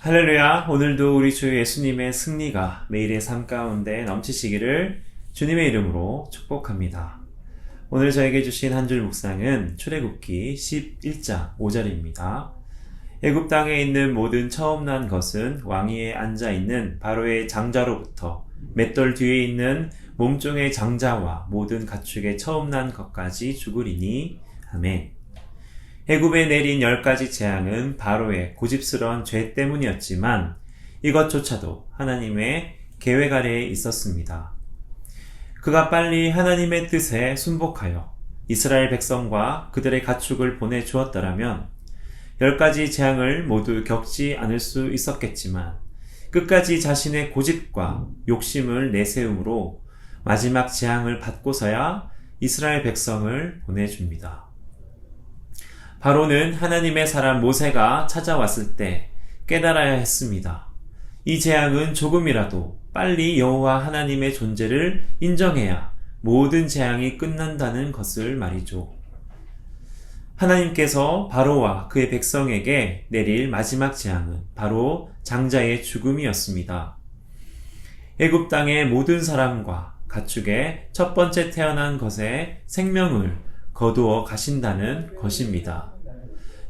할렐루야. 오늘도 우리 주 예수님의 승리가 매일의 삶 가운데 넘치시기를 주님의 이름으로 축복합니다. 오늘 저에게 주신 한 줄 묵상은 출애굽기 11장 5절입니다. 애굽 땅에 있는 모든 처음 난 것은 왕위에 앉아있는 바로의 장자로부터 맷돌 뒤에 있는 몸종의 장자와 모든 가축의 처음 난 것까지 죽으리니. 아멘. 애굽에 내린 10가지 재앙은 바로의 고집스러운 죄 때문이었지만 이것조차도 하나님의 계획 아래에 있었습니다. 그가 빨리 하나님의 뜻에 순복하여 이스라엘 백성과 그들의 가축을 보내주었더라면 10가지 재앙을 모두 겪지 않을 수 있었겠지만 끝까지 자신의 고집과 욕심을 내세움으로 마지막 재앙을 받고서야 이스라엘 백성을 보내줍니다. 바로는 하나님의 사람 모세가 찾아왔을 때 깨달아야 했습니다. 이 재앙은 조금이라도 빨리 여호와 하나님의 존재를 인정해야 모든 재앙이 끝난다는 것을 말이죠. 하나님께서 바로와 그의 백성에게 내릴 마지막 재앙은 바로 장자의 죽음이었습니다. 애굽 땅의 모든 사람과 가축의 첫 번째 태어난 것의 생명을 거두어 가신다는 것입니다.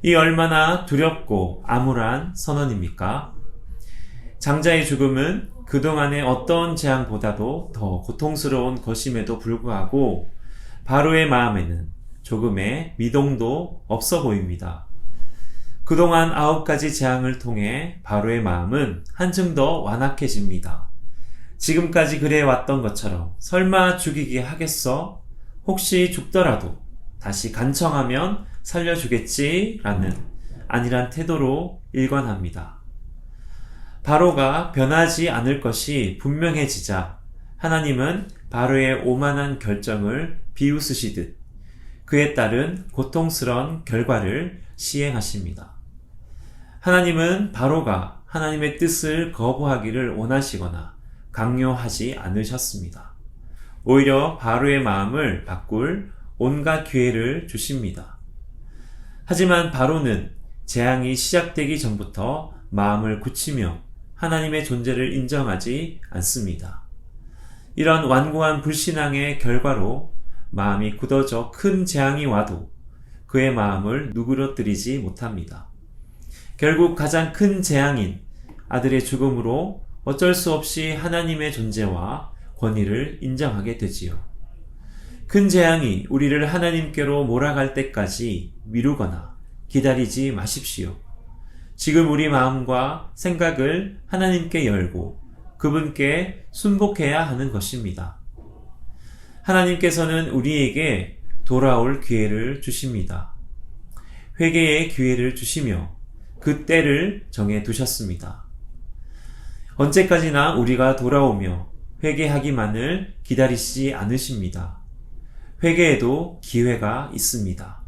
이 얼마나 두렵고 암울한 선언입니까? 장자의 죽음은 그동안의 어떤 재앙보다도 더 고통스러운 것임에도 불구하고 바로의 마음에는 조금의 미동도 없어 보입니다. 그동안 9가지 재앙을 통해 바로의 마음은 한층 더 완악해집니다. 지금까지 그래왔던 것처럼 설마 죽이게 하겠어? 혹시 죽더라도 다시 간청하면 살려주겠지라는 안일한 태도로 일관합니다. 바로가 변하지 않을 것이 분명해지자 하나님은 바로의 오만한 결정을 비웃으시듯 그에 따른 고통스러운 결과를 시행하십니다. 하나님은 바로가 하나님의 뜻을 거부하기를 원하시거나 강요하지 않으셨습니다. 오히려 바로의 마음을 바꿀 온갖 기회를 주십니다. 하지만 바로는 재앙이 시작되기 전부터 마음을 굳히며 하나님의 존재를 인정하지 않습니다. 이런 완고한 불신앙의 결과로 마음이 굳어져 큰 재앙이 와도 그의 마음을 누그러뜨리지 못합니다. 결국 가장 큰 재앙인 아들의 죽음으로 어쩔 수 없이 하나님의 존재와 권위를 인정하게 되지요. 큰 재앙이 우리를 하나님께로 몰아갈 때까지 미루거나 기다리지 마십시오. 지금 우리 마음과 생각을 하나님께 열고 그분께 순복해야 하는 것입니다. 하나님께서는 우리에게 돌아올 기회를 주십니다. 회개의 기회를 주시며 그 때를 정해 두셨습니다. 언제까지나 우리가 돌아오며 회개하기만을 기다리시지 않으십니다. 회개에도 기회가 있습니다.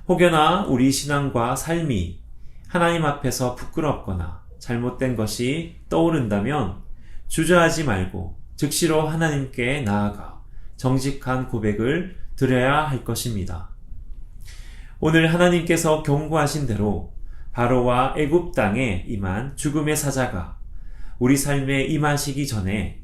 혹여나 우리 신앙과 삶이 하나님 앞에서 부끄럽거나 잘못된 것이 떠오른다면 주저하지 말고 즉시로 하나님께 나아가 정직한 고백을 드려야 할 것입니다. 오늘 하나님께서 경고하신 대로 바로와 애굽 땅에 임한 죽음의 사자가 우리 삶에 임하시기 전에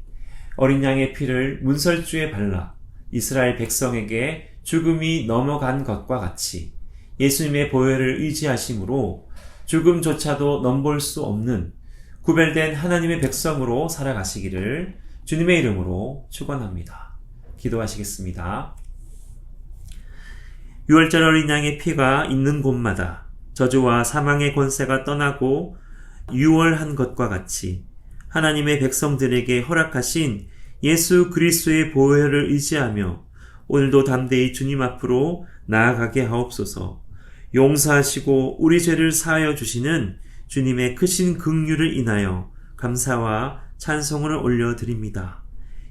어린 양의 피를 문설주에 발라 이스라엘 백성에게 죽음이 넘어간 것과 같이 예수님의 보혈을 의지하심으로 죽음조차도 넘볼 수 없는 구별된 하나님의 백성으로 살아가시기를 주님의 이름으로 축원합니다. 기도하시겠습니다. 유월절 어린 양의 피가 있는 곳마다 저주와 사망의 권세가 떠나고 유월한 것과 같이 하나님의 백성들에게 허락하신 예수 그리스도의 보혈을 의지하며 오늘도 담대히 주님 앞으로 나아가게 하옵소서. 용서하시고 우리 죄를 사하여 주시는 주님의 크신 긍휼을 인하여 감사와 찬송을 올려드립니다.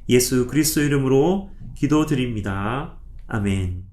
예수 그리스도 이름으로 기도드립니다. 아멘.